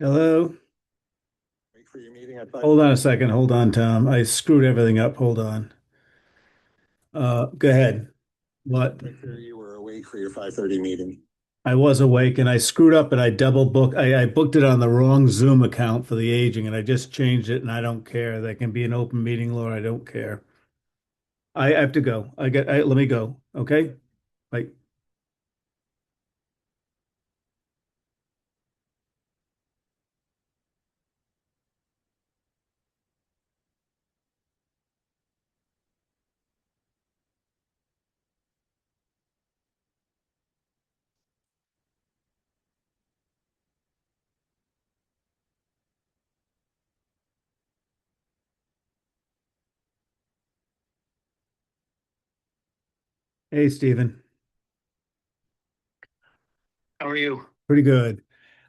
Hello. Wait for your meeting at five Hold on a thirty. second. Hold on, Tom. I screwed everything up. Hold on. Go ahead. What? Make sure you were awake for your 5:30 meeting. I was awake and I screwed up and I double booked. I booked it on the wrong Zoom account for the aging and I just changed it and I don't care. That can be an open meeting law. I don't care. I have to go. Let me go. Okay. Bye. Hey, Stephen. How are you? Pretty good.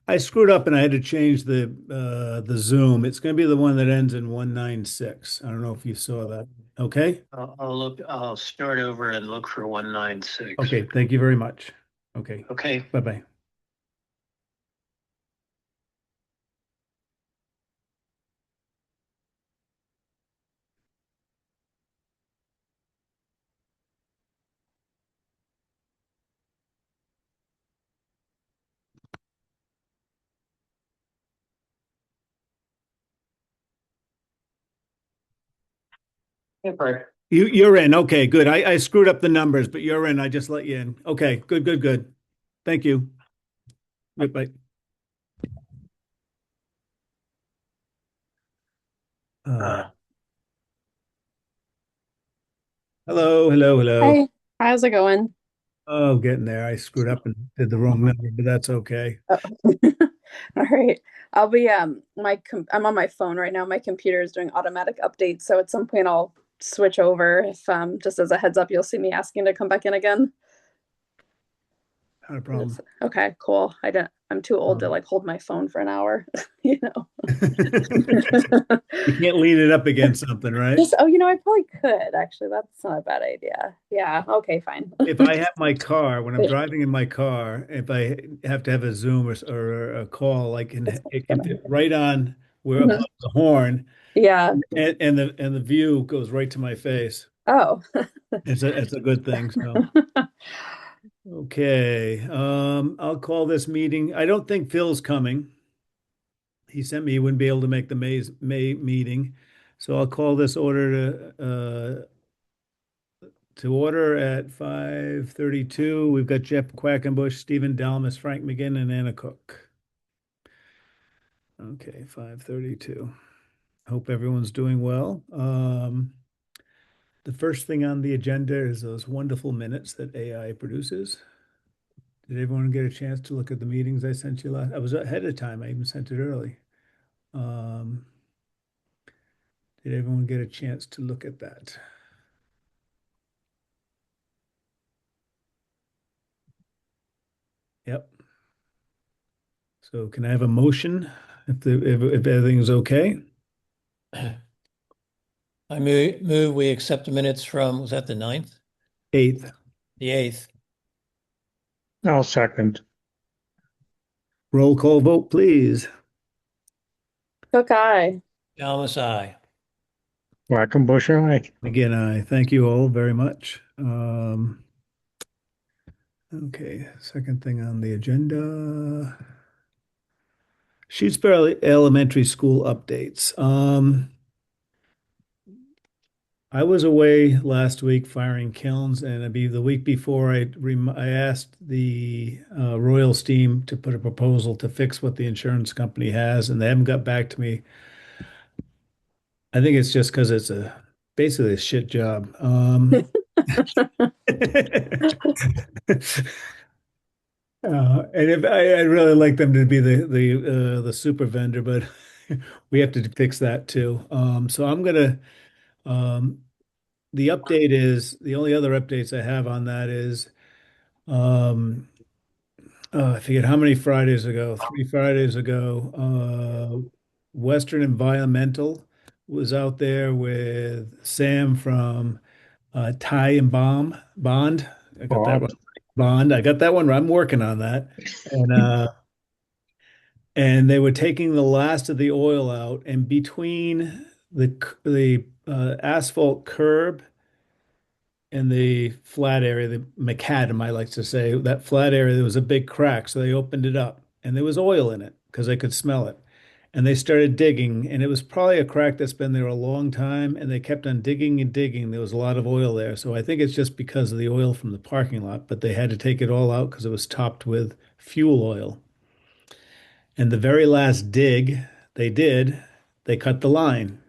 I screwed up and I had to change the Zoom. It's going to be the one that ends in 196. I don't know if you saw that. Okay. I'll start over and look for 196. Okay. Thank you very much. Okay. Okay. Bye-bye. Hey, Bert. You're in. Okay, good. I screwed up the numbers, but you're in. I just let you in. Okay, good, good, good. Thank you. Bye. Uh, Uh, hello, hello, hello. Hi, how's it going? Oh, getting there. I screwed up and did the wrong number, but that's okay. Oh. All right. I'll be I'm on my phone right now. My computer is doing automatic updates, so at some point I'll switch over. If just as a heads up, you'll see me asking to come back in again. Not a problem. Okay, cool. I'm too old to Um, like hold my phone for an hour, you know. you can't lean it up against something, right? I probably could actually. That's not a bad idea. Yeah, okay, fine. If I have my car, when I'm driving in my car, if I have to have a Zoom or a call, It's it can gonna. fit right on where above the horn, Yeah. and the view goes right to my face. Oh. It's a good thing. So. Okay, I'll call this meeting. I don't think Phil's coming. He sent me he wouldn't be able to make the May meeting. So I'll call this order to order at 5:32. We've got Jeff Quackenbush, Stephen Dalmas, Frank McGinn, and Anna Cook. Okay, 5:32. Hope everyone's doing well. The first thing on the agenda is those wonderful minutes that AI produces. Did everyone get a chance to look at the meetings I sent you last? I was ahead of time. I even sent it early. Um, did everyone get a chance to look at that? Yep. So can I have a motion if everything's okay? I move we accept the minutes from, was that the 9th? Eighth. The 8th. I'll second. Roll call vote, please. Cook eye. Thomas, I. Quackenbush, aye. Again, I thank you all very much. Okay, second thing on the agenda. Shutesbury Elementary School updates. I was away last week firing kilns, and it'd be the week before I asked the Royal Steam to put a proposal to fix what the insurance company has, and they haven't got back to me. I think it's just because it's basically a shit job. And if I'd really like them to be the super vendor, but we have to fix that too. So I'm gonna um, the update is the only other updates I have on that is um, I forget how many Fridays ago, 3 Fridays ago, Western Environmental was out there with Sam from Ty and Bond. I got that one. Bond. Bond. I got that one. I'm working on that. And and they were taking the last of the oil out, and between the asphalt curb and the flat area, the macadam, I like to say, that flat area, there was a big crack, so they opened it up, and there was oil in it because they could smell it. And they started digging, and it was probably a crack that's been there a long time, and they kept on digging and digging. There was a lot of oil there. So I think it's just because of the oil from the parking lot, but they had to take it all out because it was topped with fuel oil. And the very last dig they did, they cut the line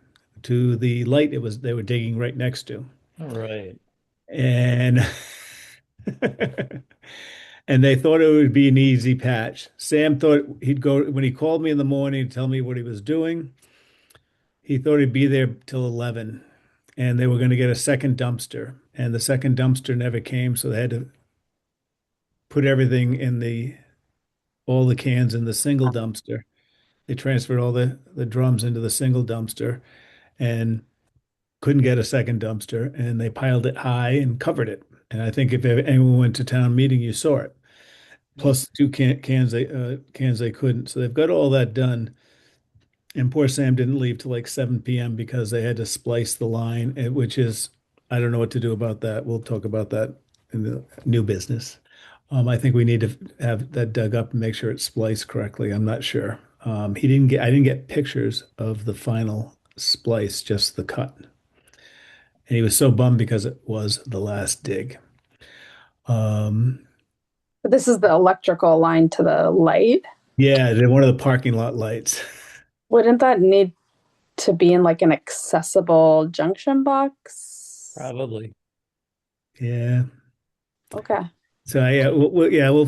to the light it was they were digging right next to. All right. And and they thought it would be an easy patch. Sam thought he'd go when he called me in the morning to tell me what he was doing. He thought he'd be there till 11 and they were going to get a second dumpster. And the second dumpster never came, so they had to put everything in all the cans in the single dumpster. They transferred all the drums into the single dumpster and couldn't get a second dumpster, and they piled it high and covered it. And I think if anyone went to town meeting, you saw it. Plus two cans they couldn't. So they've got all that done. And poor Sam didn't leave till like 7 p.m. because they had to splice the line, which is, I don't know what to do about that. We'll talk about that in the new business. I think we need to have that dug up and make sure it's spliced correctly. I'm not sure. I didn't get pictures of the final splice, just the cut. And he was so bummed because it was the last dig. Um, But this is the electrical line to the light. yeah, one of the parking lot lights. Wouldn't that need to be in like an accessible junction box? Probably. Yeah. Okay. So yeah, we'll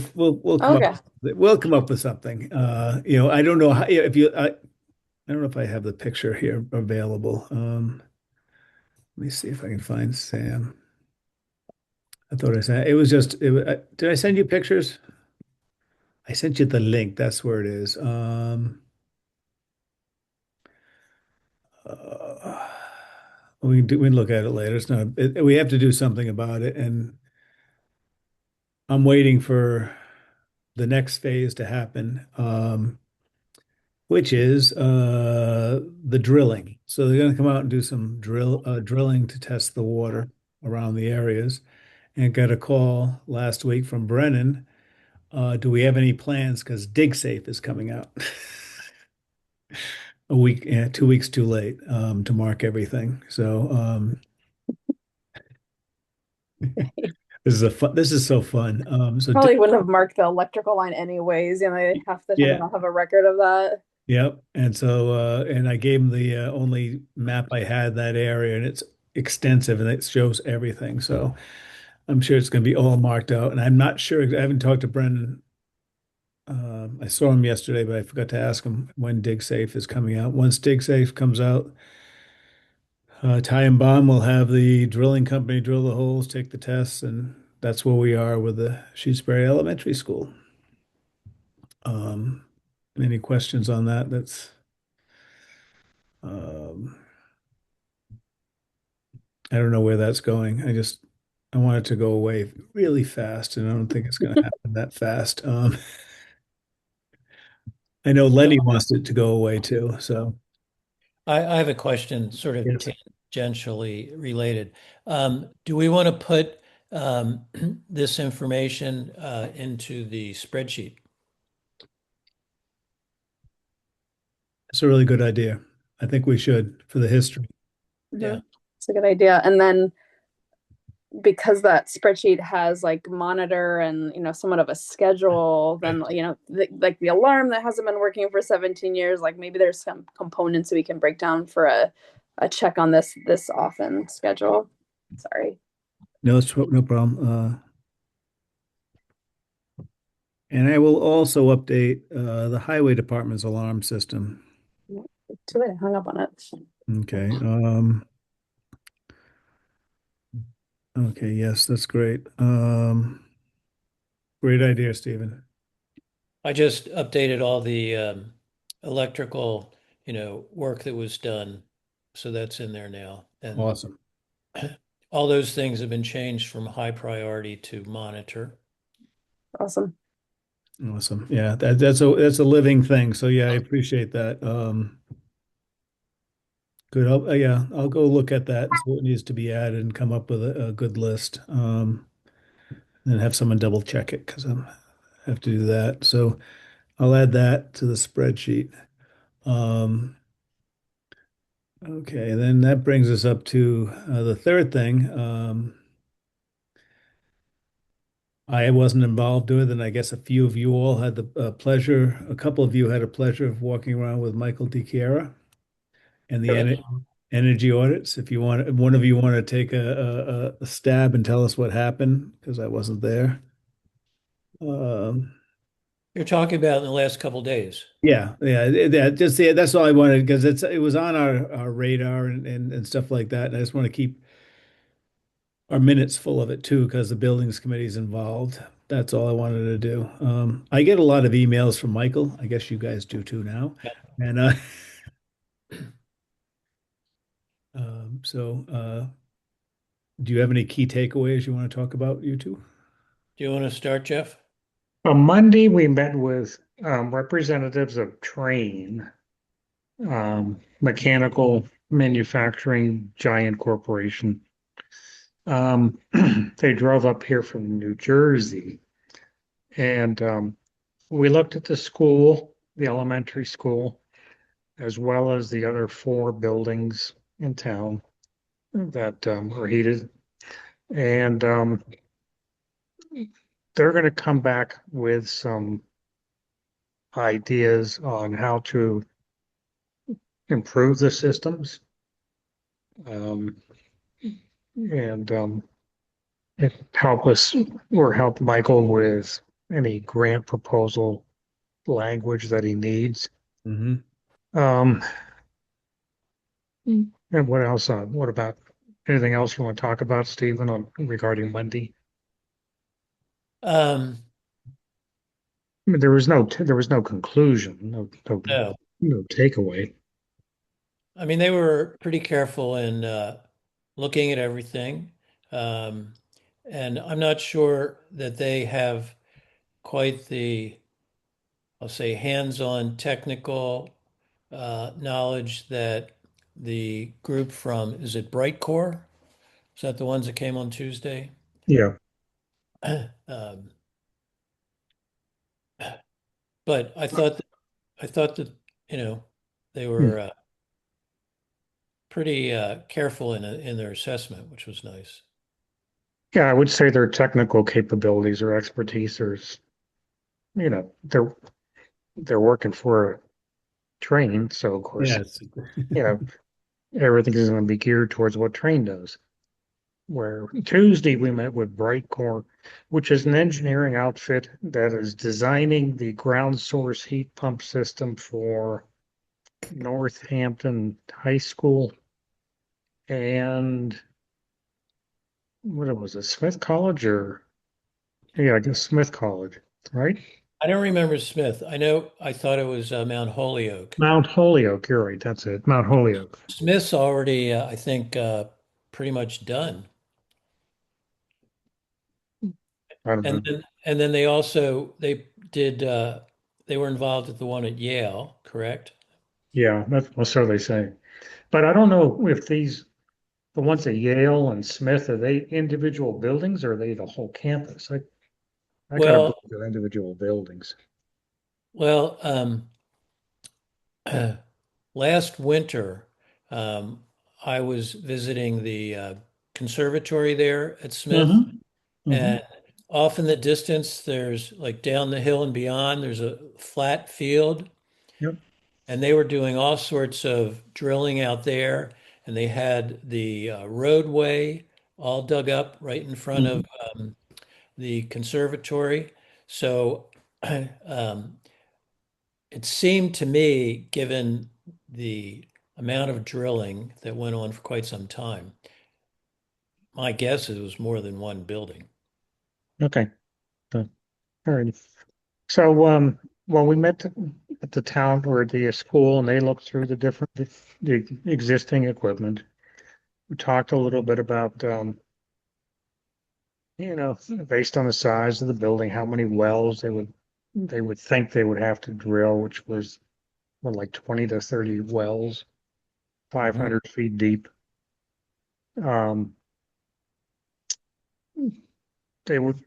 come Okay. up we'll come up with something. I don't know how, if you I don't know if I have the picture here available. Let me see if I can find Sam. I thought I sent it was just did I send you pictures? I sent you the link. That's where it is. Uh, we can look at it later. It's not we have to do something about it, and I'm waiting for the next phase to happen. Which is the drilling. So they're going to come out and do some drilling to test the water around the areas. And got a call last week from Brennan. Do we have any plans? Because DigSafe is coming out a week, 2 weeks too late to mark everything. So this is so fun. Probably wouldn't have marked the electrical line anyways. You know, they half the time Yeah. they don't have a record of that. Yep. And so, and I gave him the only map I had that area, and it's extensive and it shows everything. So I'm sure it's going to be all marked out. And I'm not sure, I haven't talked to Brendan. I saw him yesterday, but I forgot to ask him when DigSafe is coming out. Once DigSafe comes out, Ty and Bond will have the drilling company drill the holes, take the tests, and that's where we are with the Shutesbury Elementary School. Um, any questions on that? Um, I don't know where that's going. I want it to go away really fast, and I don't think it's going to happen that fast. I know Lenny wants it to go away too. So I have a question sort of yes, tangentially related. Do we want to put this information into the spreadsheet? it's a really good idea. I think we should for the history. Yeah. It's a good idea. And then because that spreadsheet has like monitor and somewhat of a schedule, then like the alarm that hasn't been working for 17 years, like maybe there's some components we can break down for a check on this often schedule. Sorry. No, it's no problem. And I will also update the highway department's alarm system. Too late, I hung up on it. Okay. Okay. Yes, that's great. Great idea, Stephen. I just updated all the electrical, work that was done. So that's in there now. And Awesome. all those things have been changed from high priority to monitor. Awesome. Awesome. Yeah, that's a living thing. So yeah, I appreciate that. Good. Yeah, I'll go look at that and see what needs to be added and come up with a good list. And have someone double check it because I have to do that. So I'll add that to the spreadsheet. Um, okay, then that brings us up to the third thing. I wasn't involved with, and I guess a few of you all had the pleasure, a couple of you had a pleasure of walking around with Michael DiChiara and the Correct. energy audits. If you want, one of you want to take a stab and tell us what happened, because I wasn't there. Um, You're talking about in the last couple days. yeah, that's all I wanted because it was on our radar and stuff like that. And I just want to keep our minutes full of it too, because the buildings committee's involved. That's all I wanted to do. I get a lot of emails from Michael. I guess you guys do too now. Yeah. And do you have any key takeaways you want to talk about, you two? Do you want to start, Jeff? On Monday, we met with representatives of Train, mechanical manufacturing giant corporation. They drove up here from New Jersey, and we looked at the school, the elementary school, as well as the other four buildings in town that are heated. And they're going to come back with some ideas on how to improve the systems. Um, and help us or help Michael with any grant proposal language that he needs. Mm-hmm. Um, and what else? What about anything else you want to talk about, Stephen, on regarding Monday? Um, I mean, there was no conclusion, no. no takeaway. I mean, they were pretty careful in looking at everything. Um, and I'm not sure that they have quite the, I'll say, hands-on technical knowledge that the group from, is it Brightcore? Is that the ones that came on Tuesday? Yeah, Um, but I thought that, you know, they Hmm. were pretty careful in their assessment, which was nice. yeah. I would say their technical capabilities or expertise is, you know, they're working for a train, so of course, Yes. you know, everything is going to be geared towards what train does. Where Tuesday we met with Brightcore, which is an engineering outfit that is designing the ground source heat pump system for Northampton High School and what was it, Smith College or yeah, I guess Smith College, right? I don't remember Smith. I thought it was Mount Holyoke. Mount Holyoke, you're right, that's it, Mount Holyoke. Smith's already, I think, pretty much done. I don't And know. then they did they were involved at the one at Yale, correct? Yeah, that's well, so they say. But I don't know if the ones at Yale and Smith, are they individual buildings or are they the whole campus? I kind of Well, believe they're individual buildings. well, last winter, um, I was visiting the conservatory there at Smith, Mm-hmm. Mm-hmm. and off in the distance, there's like down the hill and beyond, there's a flat field, Yep. and they were doing all sorts of drilling out there, and they had the roadway all dug up right in front Mm-hmm. of the conservatory. So um, it seemed to me, given the amount of drilling that went on for quite some time, my guess is it was more than one building. Okay. So, all right. So, well, we met at the town or the school, and they looked through the existing equipment. We talked a little bit about, you know, based on the size of the building, how many wells they would they would think they would have to drill, which was what, like 20 to 30 wells, 500 feet deep. Um,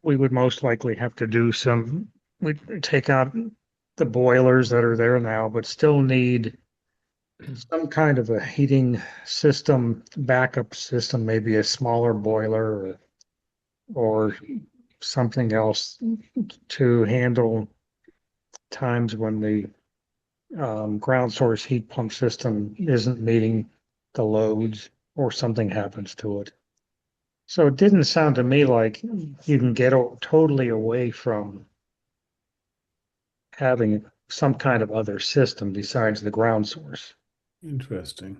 we would most likely have to do we'd take out the boilers that are there now, but still need some kind of a heating system, backup system, maybe a smaller boiler or something else to handle times when the ground source heat pump system isn't meeting the loads or something happens to it. So it didn't sound to me like you can get totally away from having some kind of other system besides the ground source. Interesting.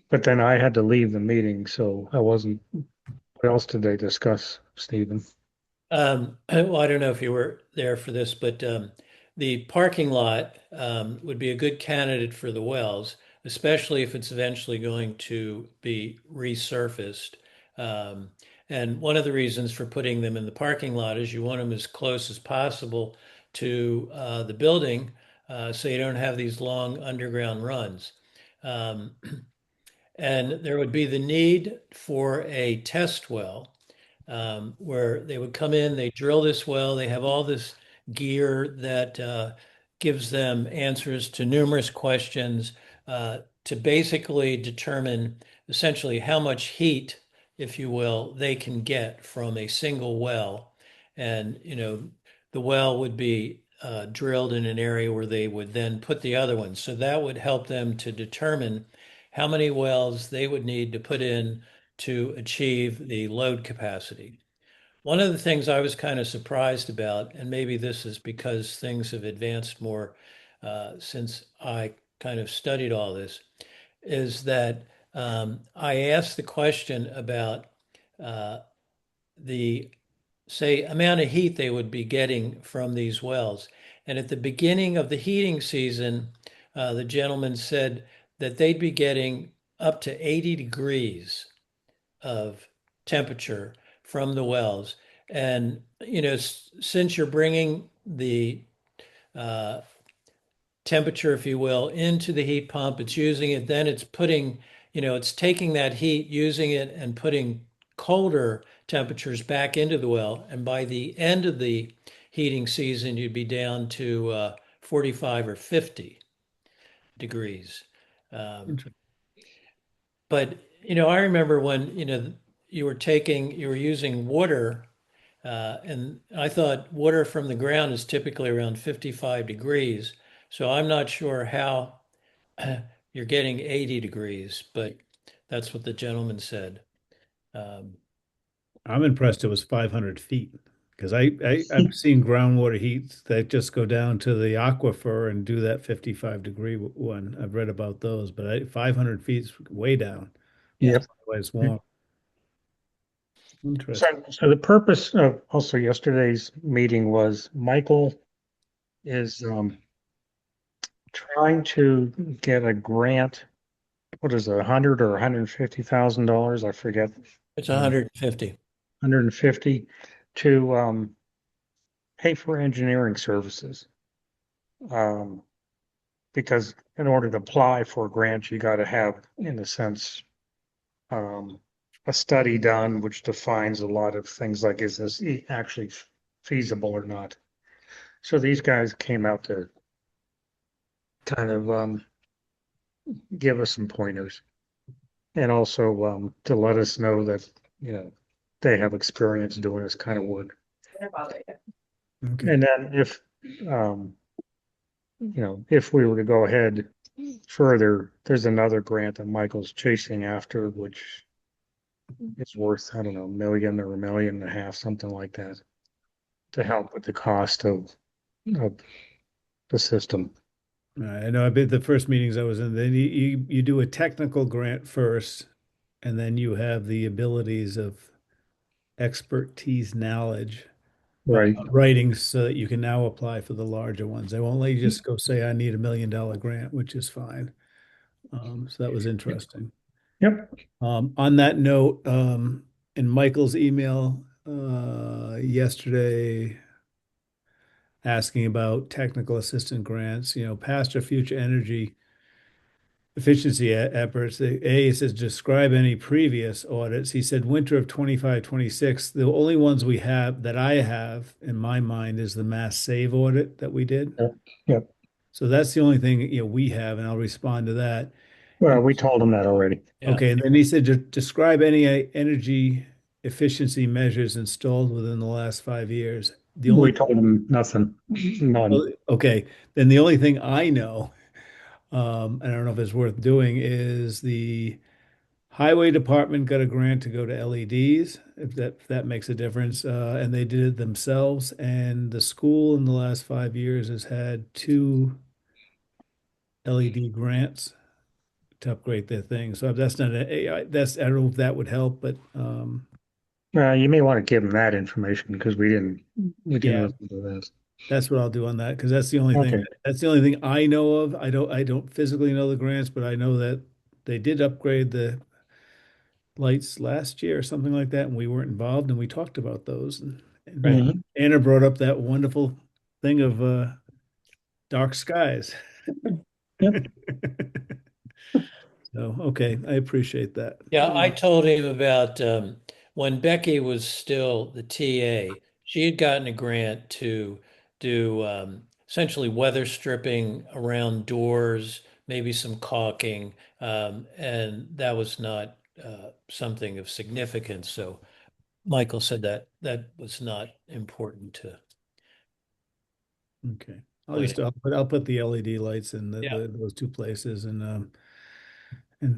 But then I had to leave the meeting, so I wasn't. What else did they discuss, Stephen? Well, I don't know if you were there for this, but the parking lot would be a good candidate for the wells, especially if it's eventually going to be resurfaced. Um, and one of the reasons for putting them in the parking lot is you want them as close as possible to the building, so you don't have these long underground runs. Um, and there would be the need for a test well where they would come in, they drill this well, they have all this gear that gives them answers to numerous questions to basically determine essentially how much heat, if you will, they can get from a single well. And, the well would be drilled in an area where they would then put the other ones. So that would help them to determine how many wells they would need to put in to achieve the load capacity. One of the things I was kind of surprised about, and maybe this is because things have advanced more since I kind of studied all this, is that I asked the question about uh, the, say, amount of heat they would be getting from these wells. And at the beginning of the heating season, the gentleman said that they'd be getting up to 80 degrees of temperature from the wells. And, since you're bringing the uh, temperature, if you will, into the heat pump, it's using it, then it's putting, it's taking that heat, using it, and putting colder temperatures back into the well. And by the end of the heating season, you'd be down to 45 or 50 degrees. Um, Interesting. but, I remember when, you were using water. And I thought water from the ground is typically around 55 degrees. So I'm not sure how you're getting 80 degrees, but that's what the gentleman said. Um, I'm impressed it was 500 feet because I've seen groundwater heats that just go down to the aquifer and do that 55-degree one. I've read about those, but 500 feet is way down. yeah. Yep. That's why it's warm. So, Interesting. so the purpose of also yesterday's meeting was Michael is trying to get a grant. What is it, 100 or $150,000? I forget. It's 150. 150 to pay for engineering services. Um, because in order to apply for a grant, you got to have, in a sense, um, a study done which defines a lot of things like is this actually feasible or not. So these guys came out to kind of give us some pointers and also to let us know that they have experience doing this kind of work. Okay. And then um, if we were to go ahead further, there's another grant that Michael's chasing after, which is worth, I don't know, 1 million or 1.5 million, something like that, to help with the cost of the system. I know. I bet the first meetings I was in, then you do a technical grant first, and then you have the abilities of expertise, knowledge, Right. writing, so that you can now apply for the larger ones. They won't let you just go say, I need $1 million grant, which is fine. So that was interesting. Yep. On that note, in Michael's email yesterday, asking about technical assistant grants, past or future energy efficiency efforts. It says describe any previous audits. He said winter of 25, 26. The only ones we have that I have in my mind is the Mass Save audit that we did. Yep. Yep. So that's the only thing, we have, and I'll respond to that. Well, And we told them that already. Yeah. okay, and then he said describe any energy efficiency measures installed within the last 5 years. The We only told them nothing, none. okay, then the only thing I know, and I don't know if it's worth doing, is the highway department got a grant to go to LEDs, if that makes a difference, and they did it themselves. And the school in the last 5 years has had two LED grants to upgrade their thing. So that's not I don't know if that would help, but You may want to give them that information because we didn't yeah, listen to this. that's what I'll do on that because that's the only thing. Okay. That's the only thing I know of. I don't physically know the grants, but I know that they did upgrade the lights last year or something like that, and we weren't involved, and we talked about those. And Mhm. Anna brought up that wonderful thing of dark skies. Yep. So, okay, I appreciate that. Yeah, I told him about when Becky was still the TA, she had gotten a grant to do essentially weather stripping around doors, maybe some caulking, and that was not something of significance. So Michael said that that was not important to Okay. lighting. I'll put the LED lights in Yeah. those two places, and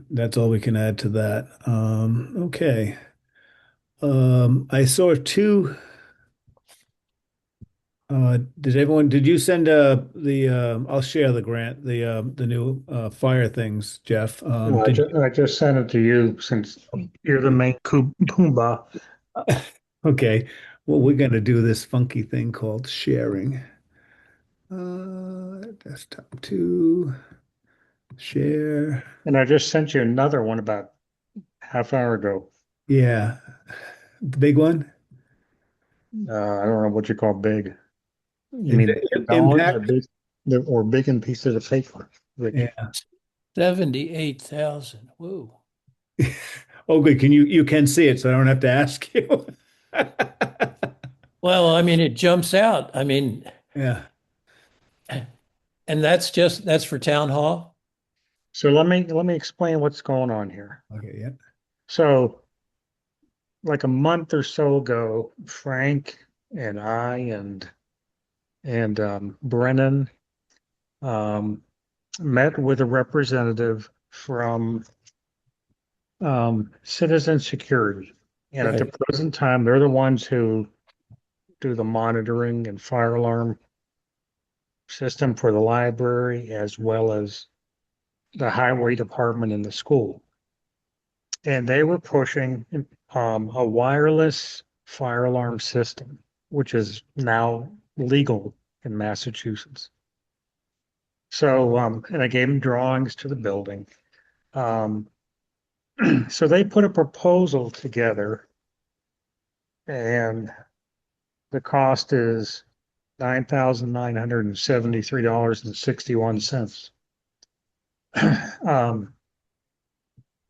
that's all we can add to that. Okay. I saw two. Did you send I'll share the grant, the new fire things, Jeff. I just sent it to you since you're the main Pumbaa. Okay. Well, we're gonna do this funky thing called sharing. Desktop two, share. And I just sent you another one about half hour ago. Yeah. The big one? I don't know what you call big. You Im- mean dollars or Impact? big, or big in pieces of paper? Like, Yeah. 78,000. Whoa. Oh, good. You can see it, so I don't have to ask you. Well, I mean, it jumps out. I mean, Yeah. and that's for town hall. so let me explain what's going on here. Okay. Yeah. So, like a month or so ago, Frank and I and Brennan met with a representative from Citizen Security. And at the Right. present time, they're the ones who do the monitoring and fire alarm system for the library as well as the highway department and the school. And they were pushing a wireless fire alarm system, which is now legal in Massachusetts. So, and I gave them drawings to the building. Um, so they put a proposal together, and the cost is $9,973.61.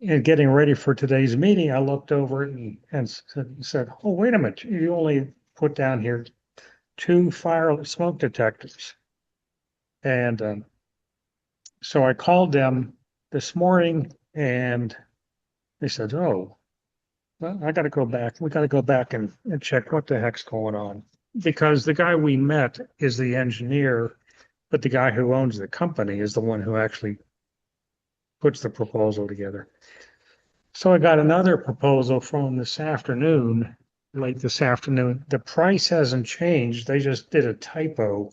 And getting ready for today's meeting, I looked over it and said, "Oh, wait a minute! You only put down here two fire smoke detectors." And so I called them this morning, and they said, "Oh, well, I got to go back. We got to go back and check what the heck's going on." Because the guy we met is the engineer, but the guy who owns the company is the one who actually puts the proposal together. So I got another proposal from this afternoon, late this afternoon. The price hasn't changed. They just did a typo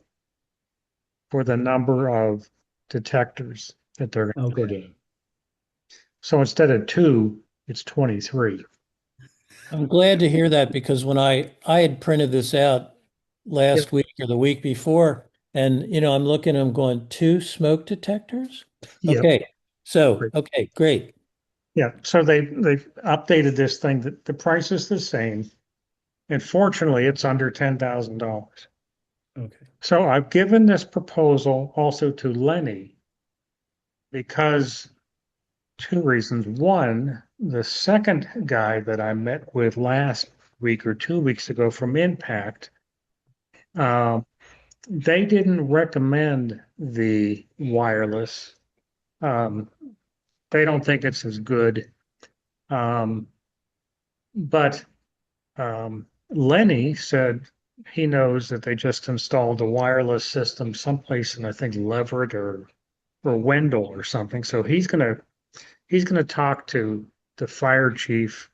for the number of detectors that they're going to put Okay. in. So instead of two, it's 23. I'm glad to hear that because when I had printed this out last week or the week before, and I'm looking, I'm going, two smoke detectors? Yep. Okay. So, Great. okay, great. Yeah, so they've updated this thing. That the price is the same, and fortunately, it's under $10,000. Okay. So I've given this proposal also to Lenny because two reasons. One, the second guy that I met with last week or 2 weeks ago from Impact, um, they didn't recommend the wireless. Um, they don't think it's as good. Um, but Lenny said he knows that they just installed a wireless system someplace in I think Leverett or Wendell or something. So he's gonna talk to the fire chief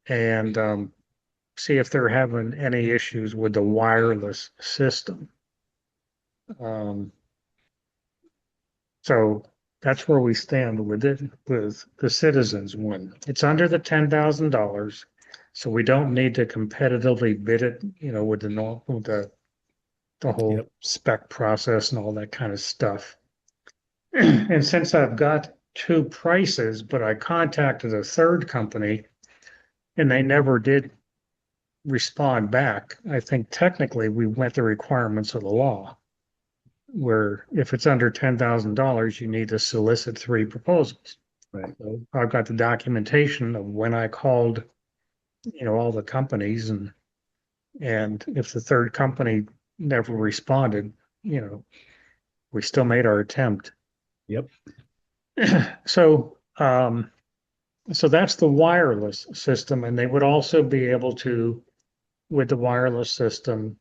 and see if they're having any issues with the wireless system. Um, so that's where we stand with it, with the citizens one. It's under the $10,000, so we don't need to competitively bid it, with the whole Yep. spec process and all that kind of stuff. And since I've got two prices, but I contacted a third company and they never did respond back, I think technically we met the requirements of the law, where if it's under $10,000, you need to solicit three proposals. Right. So I've got the documentation of when I called, all the companies and if the third company never responded, we still made our attempt. Yep. So, so that's the wireless system, and they would also be able to, with the wireless system,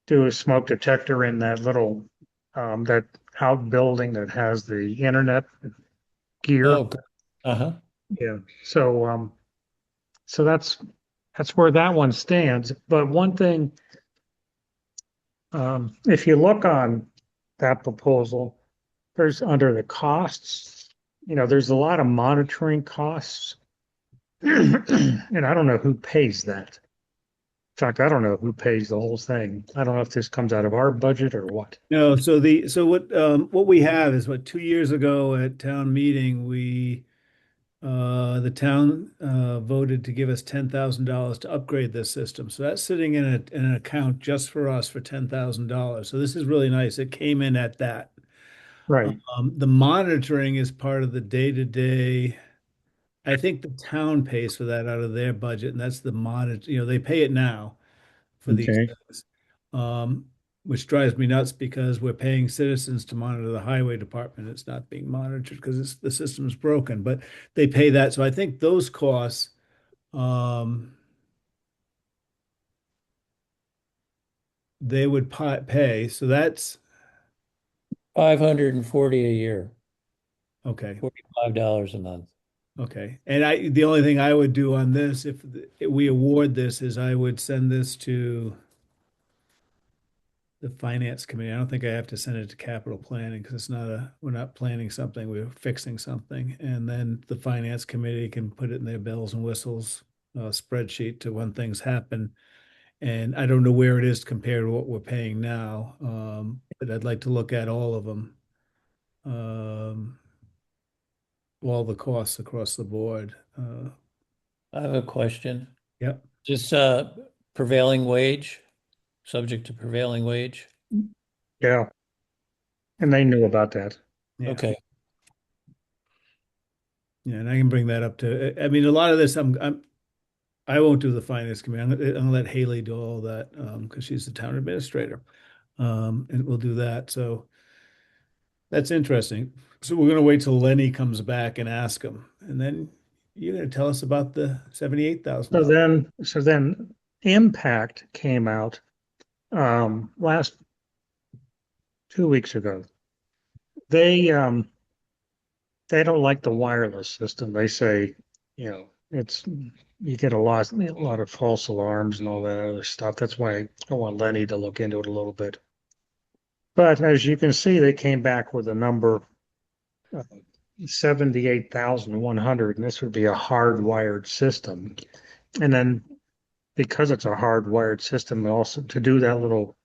do a smoke detector in that little that outbuilding that has the internet gear. Oh, good. Uh-huh. Yeah. So that's where that one stands. But one thing, if you look on that proposal, there's under the costs, there's a lot of monitoring costs. And I don't know who pays that. In fact, I don't know who pays the whole thing. I don't know if this comes out of our budget or what. No, so what we have is what 2 years ago at town meeting, the town voted to give us $10,000 to upgrade this system. So that's sitting in an account just for us for $10,000. So this is really nice. It came in at that. Right. The monitoring is part of the day-to-day. I think the town pays for that out of their budget, and that's the monitor. They pay it now for these Okay. things, um, which drives me nuts because we're paying citizens to monitor the highway department. It's not being monitored because the system is broken, but they pay that. So I think those costs, um, they would pay. So that's 540 a year, okay. $45 a month. Okay. And the only thing I would do on this, if we award this, is I would send this to the finance committee. I don't think I have to send it to capital planning because we're not planning something, we're fixing something. And then the finance committee can put it in their bells and whistles spreadsheet to when things happen. And I don't know where it is compared to what we're paying now. But I'd like to look at all of them. All the costs across the board. I have a question. Yep. Just prevailing wage, subject to prevailing wage. Yeah. And they knew about that. Yeah. Okay. Yeah, and I can bring that up to. I mean, a lot of this, I won't do the finance committee. I'm gonna let Haley do all that because she's the town administrator, and we'll do that. So that's interesting. So we're gonna wait till Lenny comes back and ask him, and then you're gonna tell us about the $78,000. So then Impact came out last 2 weeks ago. They don't like the wireless system. They say, it's you get a lot of false alarms and all that other stuff. That's why I want Lenny to look into it a little bit. But as you can see, they came back with a number 78,100, and this would be a hardwired system. And then because it's a hardwired system, also to do that little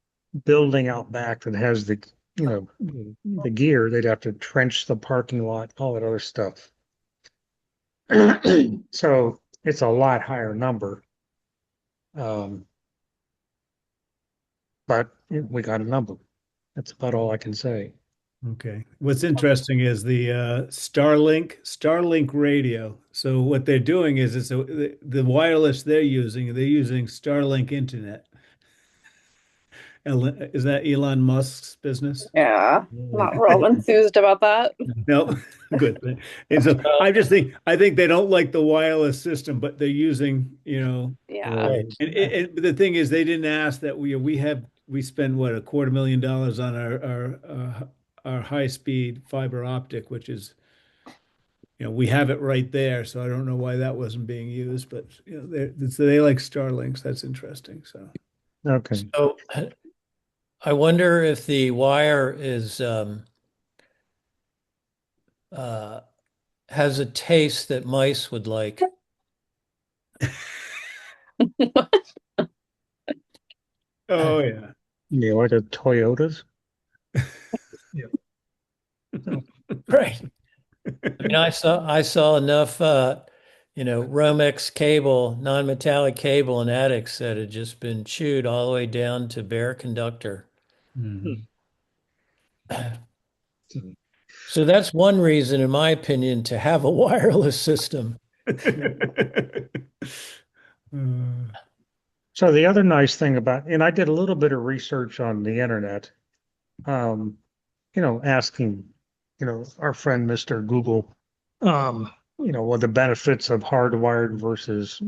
building out back that has the gear, they'd have to trench the parking lot, all that other stuff. So it's a lot higher number. but we got a number. That's about all I can say. Okay. What's interesting is the Starlink radio. So what they're doing is the wireless they're using Starlink internet. Is that Elon Musk's business? Yeah, not real enthused about that. No, good. And so I think they don't like the wireless system, but they're using, Yeah. Right. but the thing is, they didn't ask that we spend what, $250,000 on our high speed fiber optic, which is, we have it right there. So I don't know why that wasn't being used, but they like Starlinks. That's interesting. So Okay. So I wonder if the wire is uh, has a taste that mice would like. oh yeah. You like the Toyotas? Right. I mean, I saw enough Romex cable, non-metallic cable in attics that had just been chewed all the way down to bare conductor. Mhm. So that's one reason, in my opinion, to have a wireless system. Uh, So the other nice thing about, and I did a little bit of research on the internet, um, asking, our friend Mr. Google, what the benefits of hardwired versus,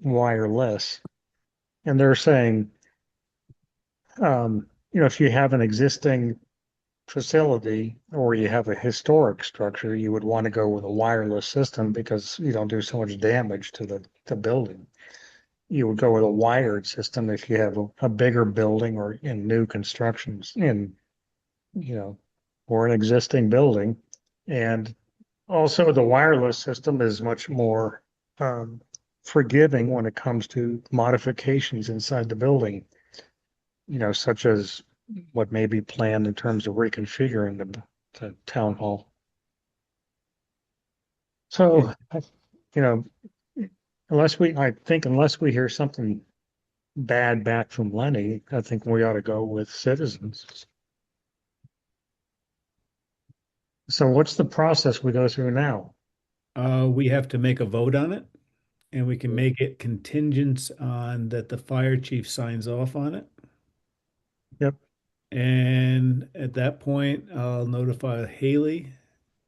wireless. And they're saying, if you have an existing facility or you have a historic structure, you would want to go with a wireless system because you don't do so much damage to the building. You would go with a wired system if you have a bigger building or in new constructions you know, or an existing building. And also the wireless system is much more forgiving when it comes to modifications inside the building, such as what may be planned in terms of reconfiguring the town hall. So, you know, unless we hear something bad back from Lenny, I think we ought to go with citizens. So what's the process we go through now? we have to make a vote on it, and we can make it contingent on that the fire chief signs off on it. Yep. And at that point, I'll notify Haley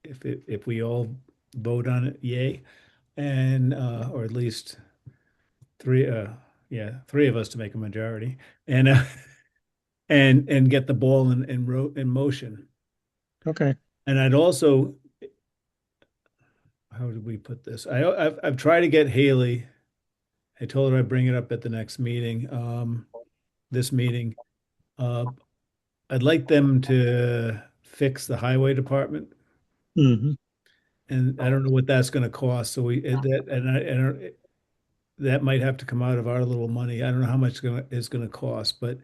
if we all vote on it, yay, and or at least three, three of us to make a majority, and and get the ball in motion. Okay. And I'd also, how did we put this? I've tried to get Haley. I told her I'd bring it up at the next meeting, this meeting. Uh, I'd like them to fix the highway department, Hmm. and I don't know what that's going to cost. So that might have to come out of our little money. I don't know how much it's going to cost, but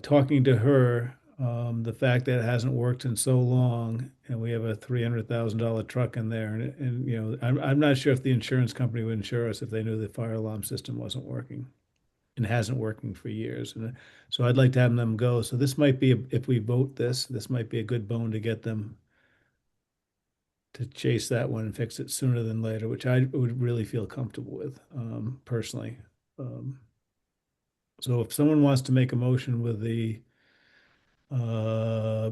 talking to her, the fact that it hasn't worked in so long, and we have a $300,000 truck in there, and I'm not sure if the insurance company would insure us if they knew the fire alarm system wasn't working and hasn't working for years. And so I'd like to have them go. So this might be, if we vote this might be a good bone to get them to chase that one and fix it sooner than later, which I would really feel comfortable with, personally. Um, so if someone wants to make a motion with the uh,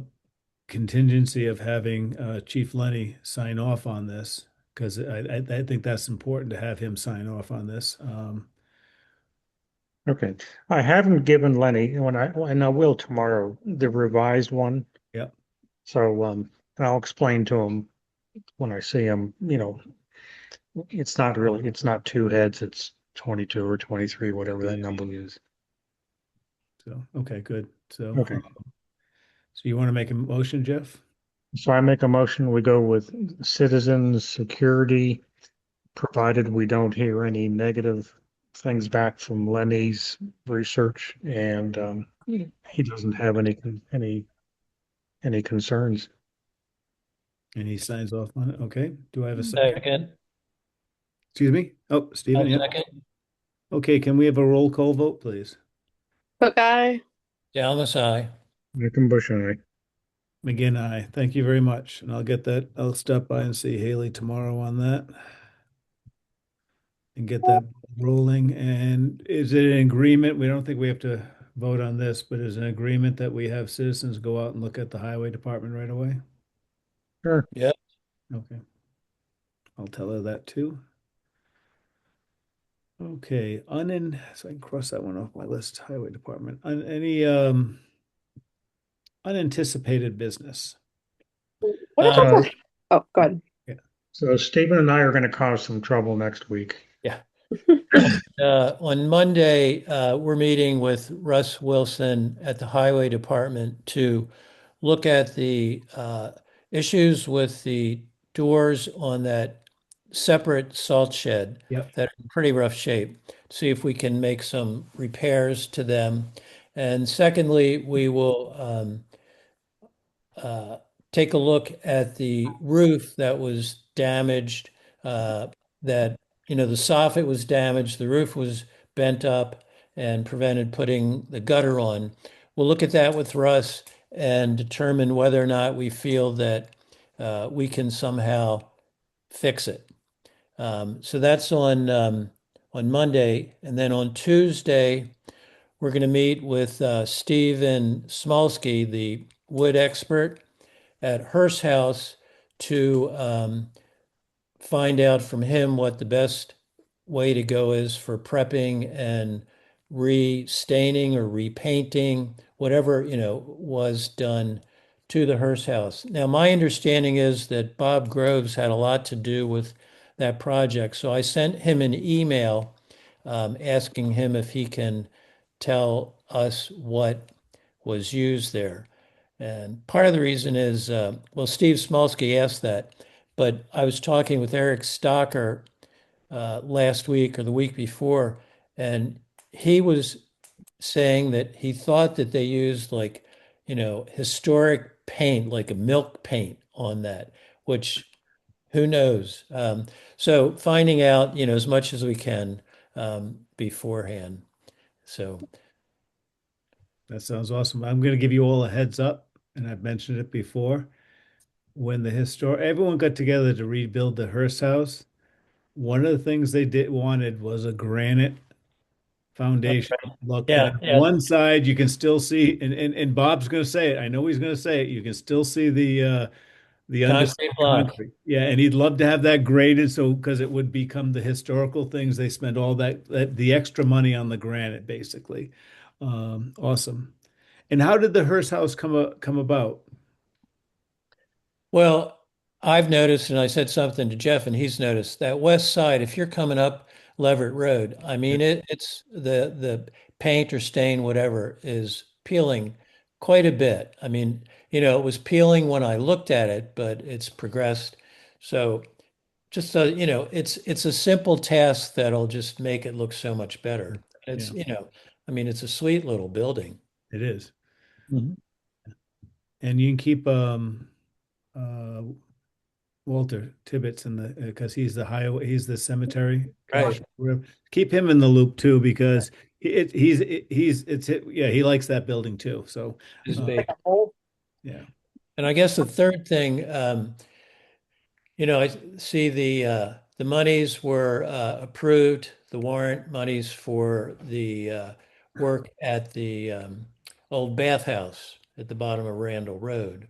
contingency of having Chief Lenny sign off on this, because I think that's important to have him sign off on this. Okay. I haven't given Lenny, and I will tomorrow, the revised one. Yeah. So, and I'll explain to him when I see him, it's not two heads, it's 22 or 23, whatever that number is. So, okay, good. So, Okay. so you want to make a motion, Jeff? So I make a motion, we go with citizens security, provided we don't hear any negative things back from Lenny's research and he doesn't have any concerns. And he signs off on it. Okay. Do I have a second? Second. Excuse me? Oh, Stephen, yeah. Second. Okay, can we have a roll call vote, please? Cook eye. Dallas, aye. Bush, aye. McGinn, aye. Thank you very much. And I'll get that. I'll stop by and see Haley tomorrow on that and get that rolling. And is it an agreement? We don't think we have to vote on this, but is it an agreement that we have citizens go out and look at the highway department right away? Sure. Yeah. Okay. I'll tell her that too. Okay, so I can cross that one off my list, highway department. Any unanticipated business? What Uh, about the? Oh, go ahead. Yeah. So Stephen and I are going to cause some trouble next week. Yeah. On Monday, we're meeting with Russ Wilson at the Highway Department to look at the issues with the doors on that separate salt shed Yep. that are in pretty rough shape. See if we can make some repairs to them. And secondly, we will uh, take a look at the roof that was damaged, that, the soffit was damaged, the roof was bent up and prevented putting the gutter on. We'll look at that with Russ and determine whether or not we feel that we can somehow fix it. So that's on Monday. And then on Tuesday, we're going to meet with Steven Smolsky, the wood expert at Hearst House, to find out from him what the best way to go is for prepping and restaining or repainting, whatever, was done to the Hearst House. Now, my understanding is that Bob Groves had a lot to do with that project. So I sent him an email asking him if he can tell us what was used there. And part of the reason is, well, Steve Smolsky asked that, but I was talking with Eric Stocker last week or the week before, and he was saying that he thought that they used like, historic paint, like a milk paint on that, which who knows? So finding out, as much as we can beforehand. So, That sounds awesome. I'm going to give you all a heads up, and I've mentioned it before. When everyone got together to rebuild the Hearst house, one of the things they did wanted was a granite foundation look. And yeah, on yeah, one side, you can still see, and Bob's going to say it. I know he's going to say it. You can still see the underside concrete block. concrete. Yeah, and he'd love to have that graded so because it would become the historical things. They spend all that the extra money on the granite, basically. Awesome. And how did the Hearst house come about? Well, I've noticed, and I said something to Jeff, and he's noticed that west side, if you're coming up Leverett Road, I mean, it's the paint or stain, whatever, is peeling quite a bit. I mean, it was peeling when I looked at it, but it's progressed. So just so, it's a simple task that'll just make it look so much better. It's, Yeah, I mean, it's a sweet little building. it is. Mhm. And you can keep uh Walter Tibbetts in the because he's the cemetery Right. commissioner. Keep him in the loop too because yeah, he likes that building too. So Is uh, big. yeah. And I guess the third thing, I see the monies were approved, the warrant monies for the work at the old bathhouse at the bottom of Randall Road.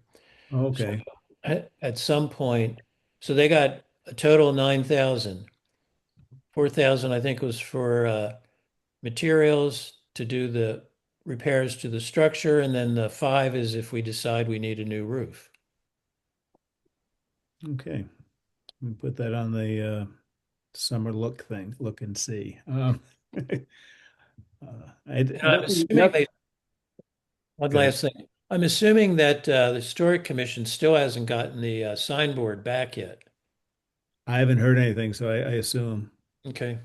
So Okay. at some point, so they got a total 9,000. 4,000, I think, was for materials to do the repairs to the structure, and then the five is if we decide we need a new roof. Okay. We put that on the summer look and see. And I'm assuming Nothing. one Good. last thing. I'm assuming that the Historic Commission still hasn't gotten the signboard back yet. I haven't heard anything, so I assume. Okay.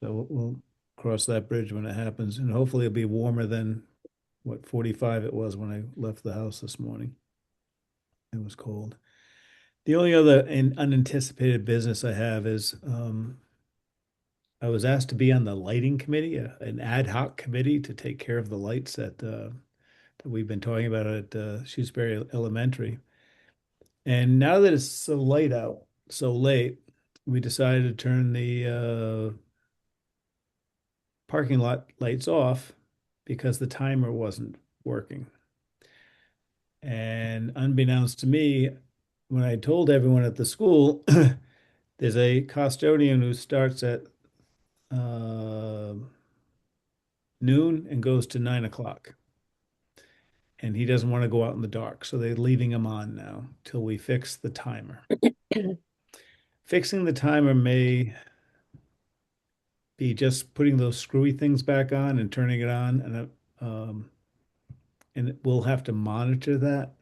So we'll cross that bridge when it happens, and hopefully it'll be warmer than what 45 it was when I left the house this morning. It was cold. The only other unanticipated business I have is I was asked to be on the lighting committee, an ad hoc committee to take care of the lights that we've been talking about at Shrewsbury Elementary. And now that it's so late out, so late, we decided to turn the parking lot lights off because the timer wasn't working. And unbeknownst to me, when I told everyone at the school, there's a custodian who starts at uh, noon and goes to 9 o'clock. And he doesn't want to go out in the dark. So they're leaving him on now till we fix the timer. Fixing the timer may be just putting those screwy things back on and turning it on, and we'll have to monitor that,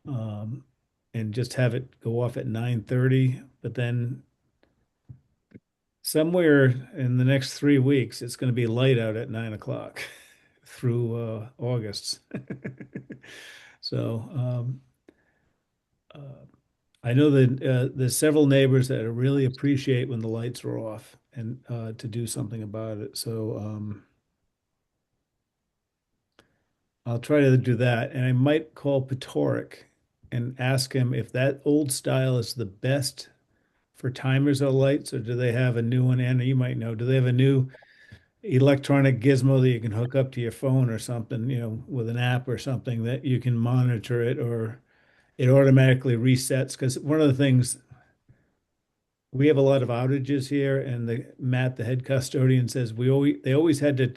um, and just have it go off at 9:30. But then somewhere in the next 3 weeks, it's going to be light out at 9 o'clock through August. So uh, I know that there's several neighbors that really appreciate when the lights are off and to do something about it. So I'll try to do that. And I might call Patoric and ask him if that old style is the best for timers or lights, or do they have a new one? Anna, you might know. Do they have a new electronic gizmo that you can hook up to your phone or something, with an app or something that you can monitor it, or it automatically resets? Because one of the things, we have a lot of outages here, and Matt, the head custodian, says they always had to,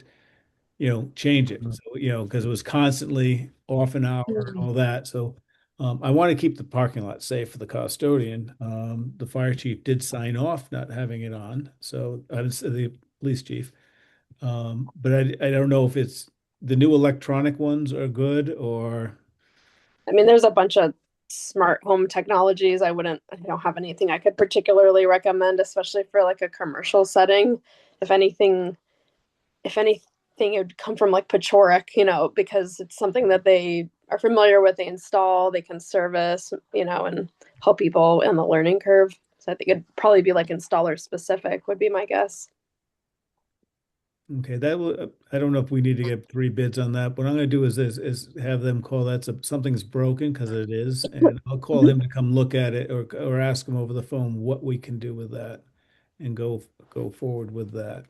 change it. So, because it was constantly off an hour and all that. So I want to keep the parking lot safe for the custodian. The fire chief did sign off not having it on. So I would say the police chief. But I don't know if it's the new electronic ones are good or. I mean, there's a bunch of smart home technologies. I don't have anything I could particularly recommend, especially for like a commercial setting. If anything, if anything, it would come from like Pachoric, because it's something that they are familiar with, they install, they can service, and help people in the learning curve. So I think it'd probably be like installer specific would be my guess. Okay, I don't know if we need to get three bids on that. What I'm gonna do is have them call that something's broken, because it is, and I'll call him to come look at it, or ask him over the phone what we can do with that and go forward with that.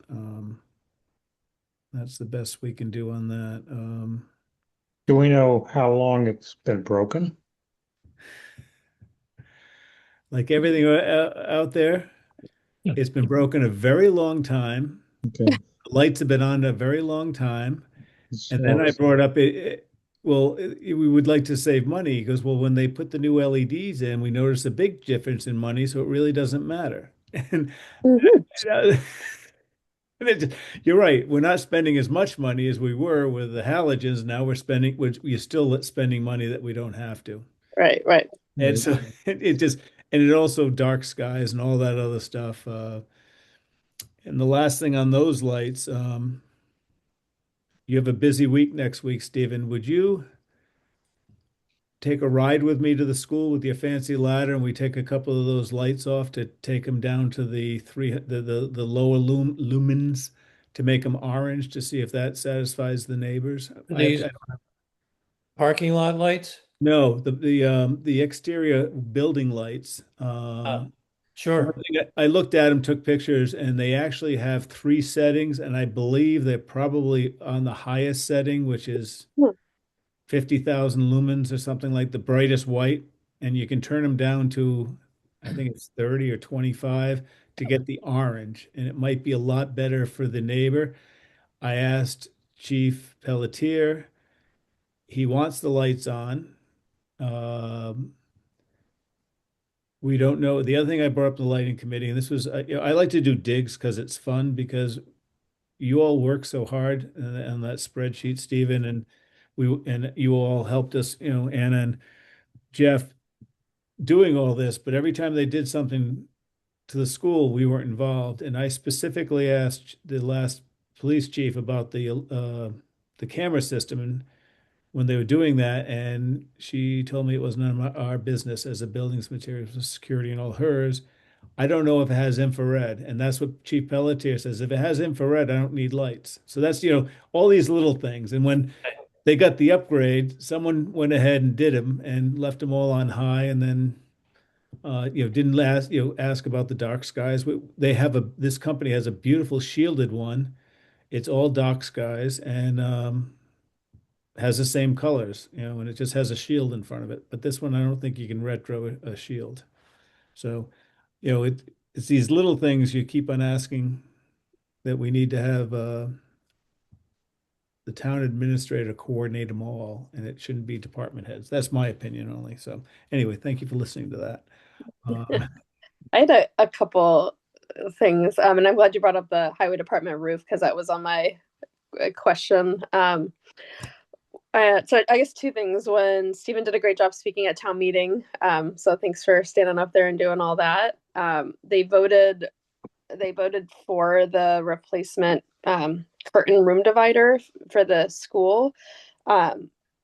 That's the best we can do on that. Do we know how long it's been broken? Like everything out there, it's been broken a very long time. Okay. The lights have been on a very long time. And then I So, brought up we would like to save money. He goes, well, when they put the new LEDs in, we noticed a big difference in money, so it really doesn't matter. And, Mhm. uh, you're right. We're not spending as much money as we were with the halogens. Now we're still spending money that we don't have to. Right, right. And so it also dark skies and all that other stuff. And the last thing on those lights, you have a busy week next week, Stephen. Would you take a ride with me to the school with your fancy ladder, and we take a couple of those lights off to take them down to the lower lumens to make them orange, to see if that satisfies the neighbors? These parking lot lights? No, the exterior building lights. One Sure. thing I looked at them, took pictures, and they actually have three settings, and I believe they're probably on the highest setting, which is Hmm. 50,000 lumens or something, like the brightest white. And you can turn them down to, I think it's 30 or 25 to get the orange. And it might be a lot better for the neighbor. I asked Chief Pelletier. He wants the lights on. Um, we don't know. The other thing I brought up the lighting committee, and this was, I like to do digs because it's fun, because you all work so hard on that spreadsheet, Stephen, and you all helped us, Anna and Jeff, doing all this. But every time they did something to the school, we weren't involved. And I specifically asked the last police chief about the camera system and when they were doing that, and she told me it was none of our business as a buildings materials security and all hers. I don't know if it has infrared. And that's what Chief Pelletier says. If it has infrared, I don't need lights. So that's, all these little things. And when they got the upgrade, someone went ahead and did them and left them all on high, and then didn't last, ask about the dark skies. They have this company has a beautiful shielded one. It's all dark skies and has the same colors, and it just has a shield in front of it. But this one, I don't think you can retro a shield. So, it's these little things you keep on asking that we need to have the town administrator coordinate them all, and it shouldn't be department heads. That's my opinion only. So anyway, thank you for listening to that. I had a couple things, and I'm glad you brought up the highway department roof because that was on my question. So I guess two things. One, Stephen did a great job speaking at town meeting. So thanks for standing up there and doing all that. They voted for the replacement curtain room divider for the school,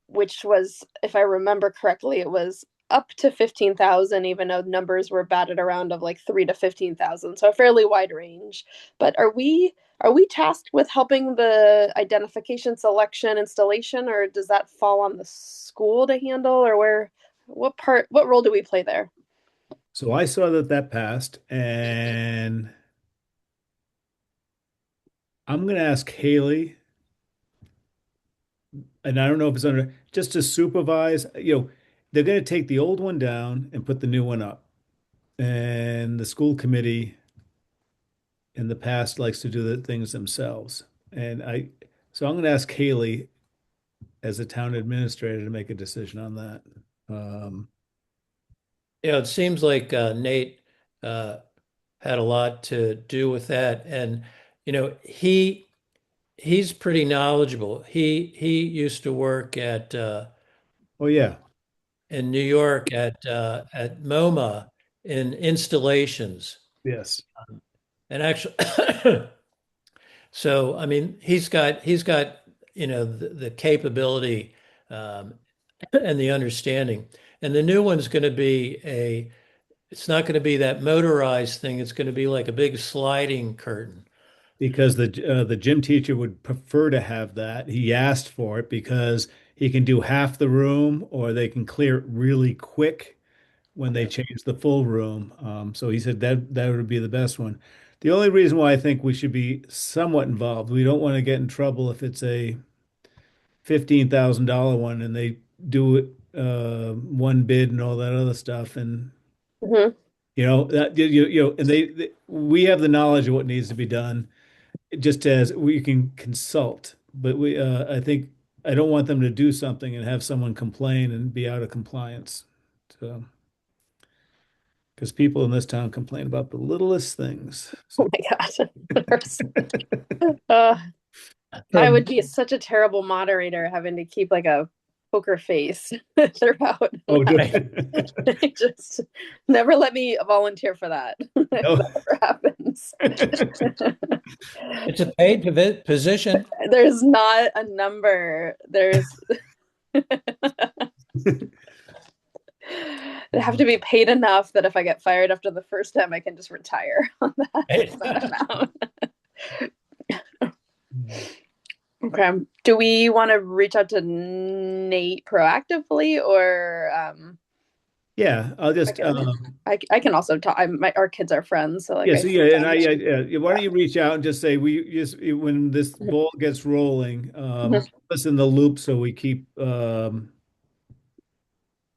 which was, if I remember correctly, it was up to 15,000, even though numbers were batted around of like 3 to 15,000. So a fairly wide range. But are we tasked with helping the identification, selection, installation, or does that fall on the school to handle, or what role do we play there? So I saw that passed, and I'm going to ask Haley, and I don't know if it's under just to supervise. They're going to take the old one down and put the new one up. And the school committee in the past likes to do the things themselves. So I'm going to ask Haley as a town administrator to make a decision on that. It seems like Nate had a lot to do with that, and he's pretty knowledgeable. He used to work at Oh yeah, in New York at MoMA in installations, yes. and actually, so I mean, he's got the capability and the understanding. And the new one's going to be it's not going to be that motorized thing. It's going to be like a big sliding curtain. Because the gym teacher would prefer to have that. He asked for it because he can do half the room, or they can clear it really quick when they change the full room. So he said that would be the best one. The only reason why I think we should be somewhat involved, we don't want to get in trouble if it's a $15,000 one and they do it one bid and all that other stuff, and Mhm. that and we have the knowledge of what needs to be done, just as we can consult. But I think I don't want them to do something and have someone complain and be out of compliance. So, because people in this town complain about the littlest things. Oh my gosh. Uh, I would be such a terrible moderator having to keep like a poker face throughout. Oh, Just never let me volunteer for that. If No. that ever happens. It's a paid position. There's not a number. There's they have to be paid enough that if I get fired after the first time, I can just retire on that amount. Okay. Do we want to reach out to Nate proactively, or Yeah, I'll just I can also talk. Our kids are friends, so like yeah, so yeah, and why don't you reach out and just say when this ball gets rolling, Mhm. put us in the loop so we keep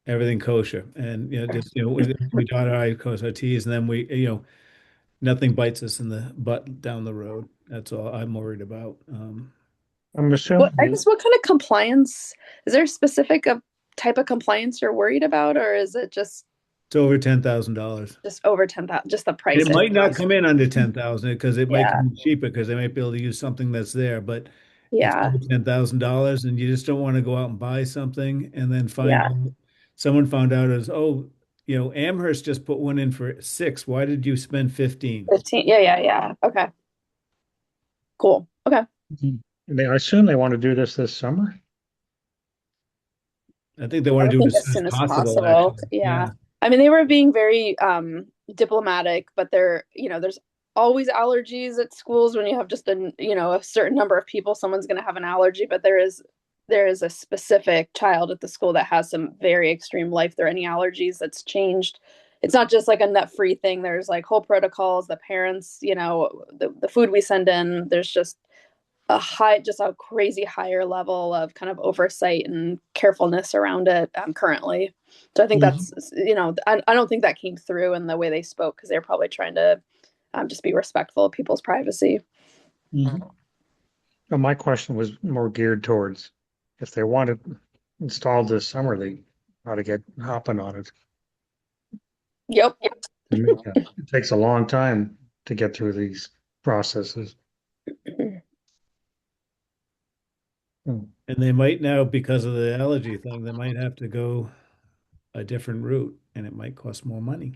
everything kosher, and just we dot our I, cross our T's, and then we nothing bites us in the butt down the road. That's all I'm worried about. I'm assuming, I guess what kind of compliance is there? A specific type of compliance you're worried about, or is it just It's over $10,000. over 10,000? Just the price. It might not come in under 10,000 because it might Yeah. come in cheaper because they might be able to use something that's there, but it's Yeah. over $10,000, and you just don't want to go out and buy something and then Yeah. someone found out Amherst just put one in for 6. Why did you spend 15? 15. Yeah. Okay. Cool. Okay. I assume they want to do this summer. I think they want to do it as as soon soon as as possible, possible. actually. Yeah. I mean, they were being very diplomatic, but there's always allergies at schools when you have just a certain number of people, someone's going to have an allergy, but there is a specific child at the school that has some very extreme life-threatening allergies that's changed. It's not just like a nut-free thing. There's like whole protocols, the parents, the food we send in, there's just a crazy higher level of kind of oversight and carefulness around it currently. So I think Mhm. I don't think that came through in the way they spoke because they're probably trying to just be respectful of people's privacy. Mhm. Well, my question was more geared towards if they want it installed this summer, they ought to get hopping on it. Yep. It takes a long time to get through these processes. Hmm. And they might now, because of the allergy thing, they might have to go a different route and it might cost more money.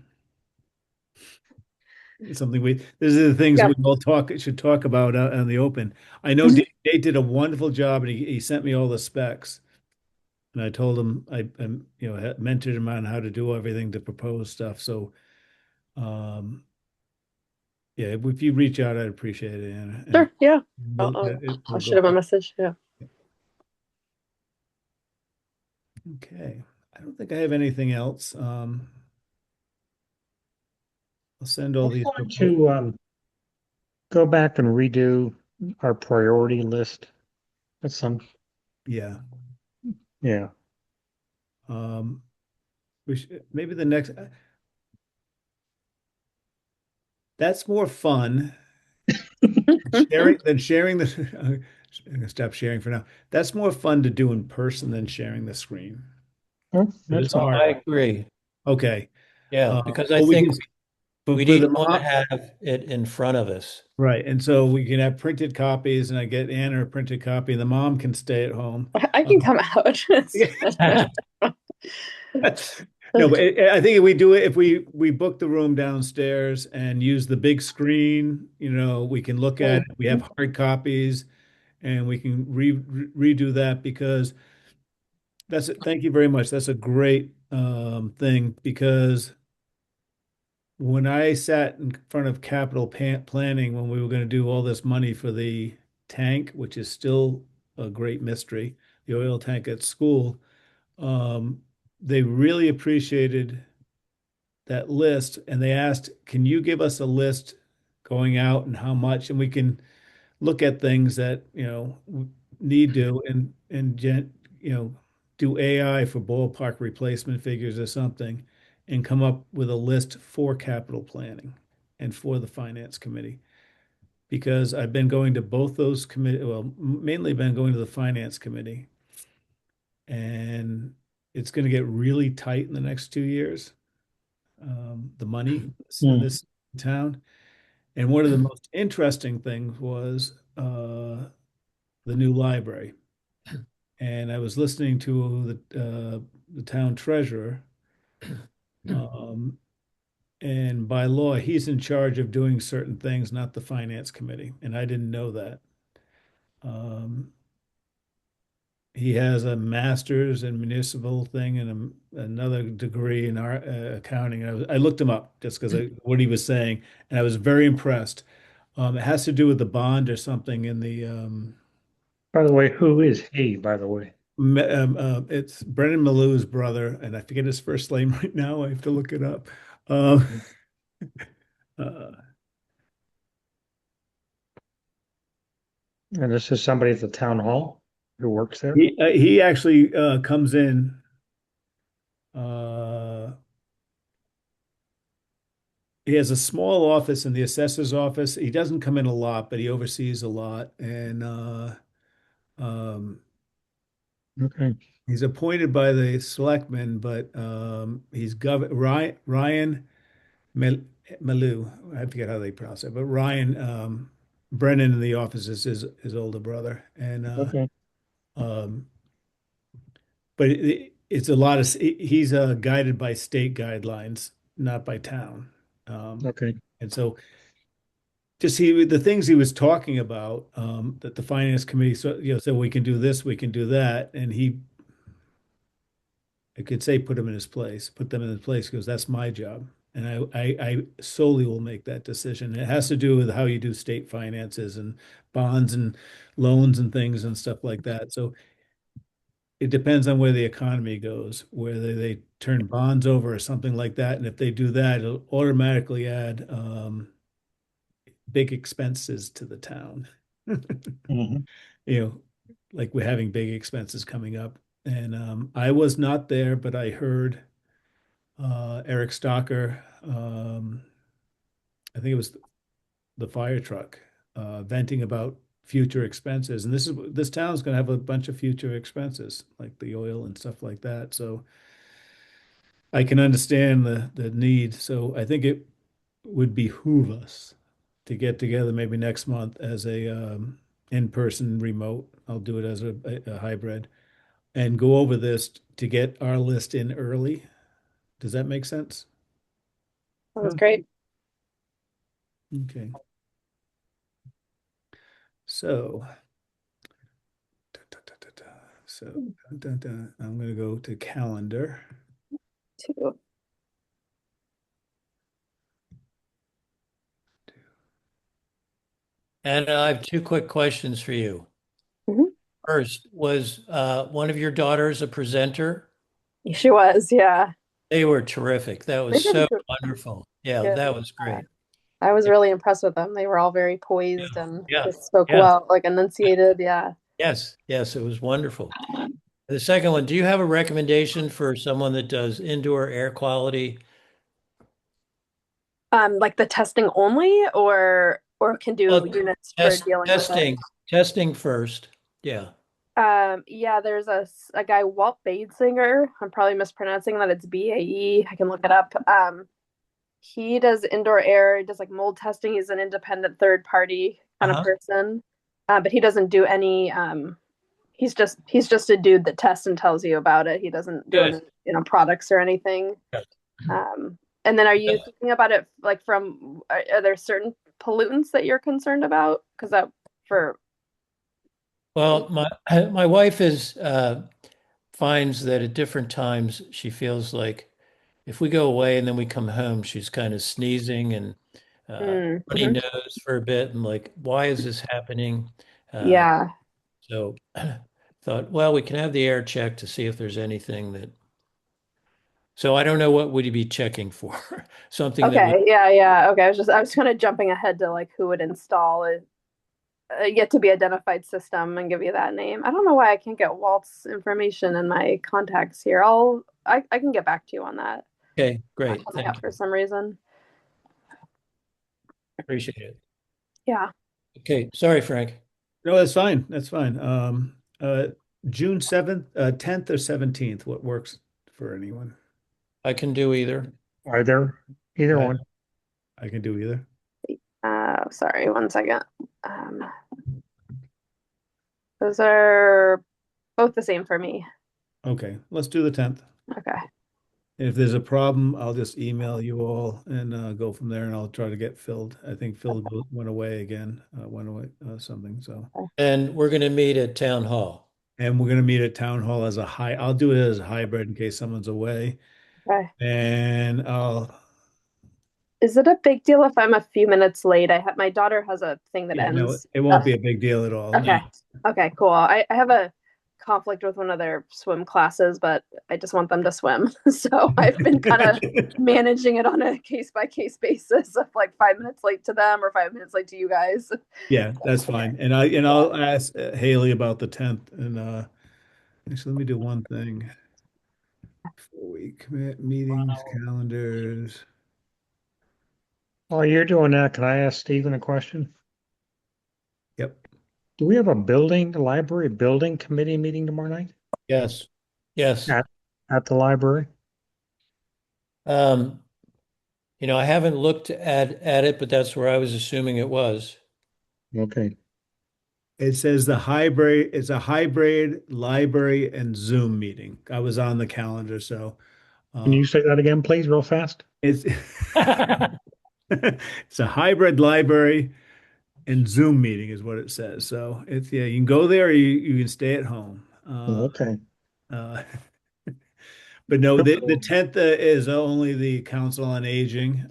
It's something these are the things Yeah. we all should talk about out in the open. I know Dave did a wonderful job and he sent me all the specs. And I told him had mentored him on how to do everything to propose stuff. So, um, yeah, if you reach out, I'd appreciate it, Anna. Sure. Yeah. We'll, I'll we'll shoot go. him a message. Yeah. Okay. I don't think I have anything else. I'll send all these. To go back and redo our priority list. That's Yeah. yeah. Um, we should, maybe the next. That's more fun sharing the. I'm gonna stop sharing for now. That's more fun to do in person than sharing the screen. Oh, But that's it's fine. I hard. agree. Okay. Yeah, because I Well, we think can. we But for the need want to mom, have it in front of us. right? And so we can have printed copies, and I get Anna a printed copy, and the mom can stay at home. I can come out. No, but I think if we do it, if we book the room downstairs and use the big screen, we can look at it. We have hard copies, and we can redo that because that's it. Thank you very much. That's a great thing because when I sat in front of capital planning when we were going to do all this money for the tank, which is still a great mystery, the oil tank at school, they really appreciated that list and they asked, can you give us a list going out and how much? And we can look at things that, need to do AI for ballpark replacement figures or something and come up with a list for capital planning and for the finance committee. Because I've been going to both those committee, well, mainly been going to the finance committee, and it's going to get really tight in the next 2 years. The money in Hmm. this town. And one of the most interesting things was the new library. And I was listening to the town treasurer, um, and by law, he's in charge of doing certain things, not the finance committee. And I didn't know that. Um, he has a master's in municipal thing and another degree in our accounting. I looked him up just because what he was saying, and I was very impressed. It has to do with the bond or something in the By the way, who is he, by the way? it's Brennan Mallou's brother, and I forget his first name right now. I have to look it up. Um, uh, And this is somebody at the town hall who works there? he actually comes in. Uh, he has a small office in the assessor's office. He doesn't come in a lot, but he oversees a lot, and um, Okay. he's appointed by the selectmen. But he's Ryan Malou. I forget how they pronounce it, but Ryan Brennan in the office is his older brother, and Okay. um, but it's a lot of he's guided by state guidelines, not by town. Okay. And so just the things he was talking about that the finance committee said we can do this, we can do that, and I could say put them in his place, put them in his place because that's my job, And I solely will make that decision. It has to do with how you do state finances and bonds and loans and things and stuff like that. So it depends on where the economy goes, whether they turn bonds over or something like that. And if they do that, it'll automatically add big expenses to the town. Mhm. You know, like we're having big expenses coming up. And I was not there, but I heard Eric Stocker, I think it was the fire truck, venting about future expenses. And this town's going to have a bunch of future expenses, like the oil and stuff like that. So I can understand the need. So I think it would behoove us to get together maybe next month as a in-person remote. I'll do it as a hybrid and go over this to get our list in early. Does that make sense? That was great. Okay. So, so I'm going to go to calendar. Too. And I have two quick questions for you. Mhm. First, was one of your daughters a presenter? She was, yeah. They were terrific. That They was did so good. wonderful. Yeah, Yeah. that was great. I was really impressed with them. They were all very Yeah, poised and yeah, just spoke yeah. well, like enunciated. Yeah. Yes, yes, it was wonderful. The second one, do you have a recommendation for someone that does indoor air quality? Like the testing only or can do Well, units for dealing with it. testing first. Yeah. Yeah, there's a guy, Walt Badesinger. I'm probably mispronouncing that. It's BAE. I can look it up. He does indoor air, he does like mold testing. He's an independent third party kind of Uh-huh. person. But he doesn't do any he's just a dude that tests and tells you about it. He doesn't do Good. any, products or anything. Good. And then are you thinking about it like from are there certain pollutants that you're concerned about? Because that for Well, my wife is finds that at different times she feels like if we go away and then we come home, she's kind of sneezing and runny mm-hmm. nose for a bit and like, why is this happening? Uh, Yeah. so thought, well, we can have the air check to see if there's anything that. So I don't know what would you be checking for? Something that would. Okay. Yeah. Yeah. Okay. I was kind of jumping ahead to like who would install a yet to be identified system and give you that name. I don't know why I can't get Walt's information in my contacts here. I can get back to you on that. Okay, Not great. coming Thank up you. for some reason. Appreciate it. Yeah. Okay, sorry, Frank. No, that's fine. That's fine. June 7th, 10th or 17th, what works for anyone? I can do either. Are there either I, one? I can do either. Sorry, one second. Um, those are both the same for me. Okay, let's do the 10th. Okay. If there's a problem, I'll just email you all and go from there and I'll try to get filled. I think Phil went away again, went away something. So, And we're going to meet at town hall. and we're going to meet at town hall as I'll do it as a hybrid in case someone's away. Okay. And I'll, Is it a big deal if I'm a few minutes late? My daughter has a thing that yeah, no, ends. it won't be a big deal at all. No. Okay. Okay, cool. I have a conflict with one of their swim classes, but I just want them to swim. So I've been kind of managing it on a case by case basis of like 5 minutes late to them or 5 minutes late to you guys. Yeah, that's fine. And I'll ask Haley about the 10th. And actually, let me do one thing. Before we commit meetings, calendars. While you're doing that, can I ask Stephen a question? Yep. Do we have a library building committee meeting tomorrow night Yes. Yes. at the library? Um, I haven't looked at it, but that's where I was assuming it was. Okay. It says it's a hybrid library and Zoom meeting. I was on the calendar, so Can you uh, say that again, please, real fast? it's it's a hybrid library and Zoom meeting is what it says. So it's yeah, you can go there or you can stay at home. Okay. Uh, But no, the 10th is only the Council on Aging.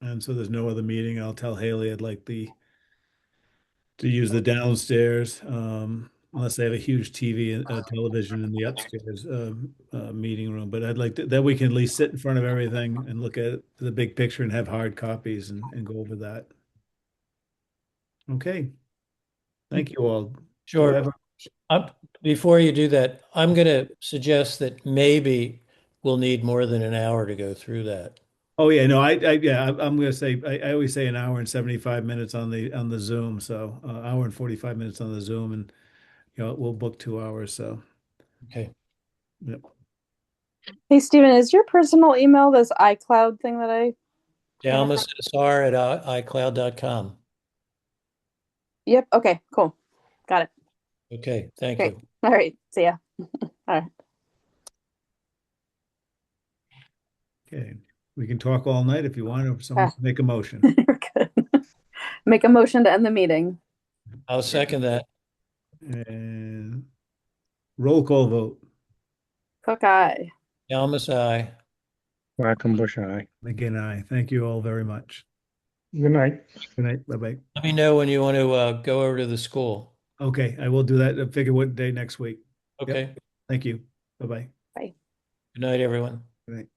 And so there's no other meeting. I'll tell Haley I'd like to use the downstairs, unless they have a huge TV and television in the upstairs meeting room. But I'd like that we can at least sit in front of everything and look at the big picture and have hard copies and go over that. Okay. Thank you all. Do I Sure. have a- Before you do that, I'm going to suggest that maybe we'll need more than an hour to go through that. Oh yeah, no, yeah, I'm gonna say I always say an hour and 75 minutes on the Zoom, so hour and 45 minutes on the Zoom, and we'll book 2 hours. So Okay. yep. Hey, Steven, is your personal email this iCloud thing that I? dalmasSR@icloud.com. Yep. Okay, cool. Got it. Okay, thank Great. you. All right. See ya. All right. Okay, we can talk all night if you want, or someone Ah. can make a motion. You're good. Make a motion to end the meeting. I'll second that. And roll call vote. Cook eye. Dalmas, aye. Quackenbush, aye. Again, aye. Thank you all very much. Good night. Good night. Bye-bye. Let me know when you want to go over to the school. Okay, I will do that. I'll figure what day next week. Okay. Thank you. Bye-bye. Good night, everyone. Good night.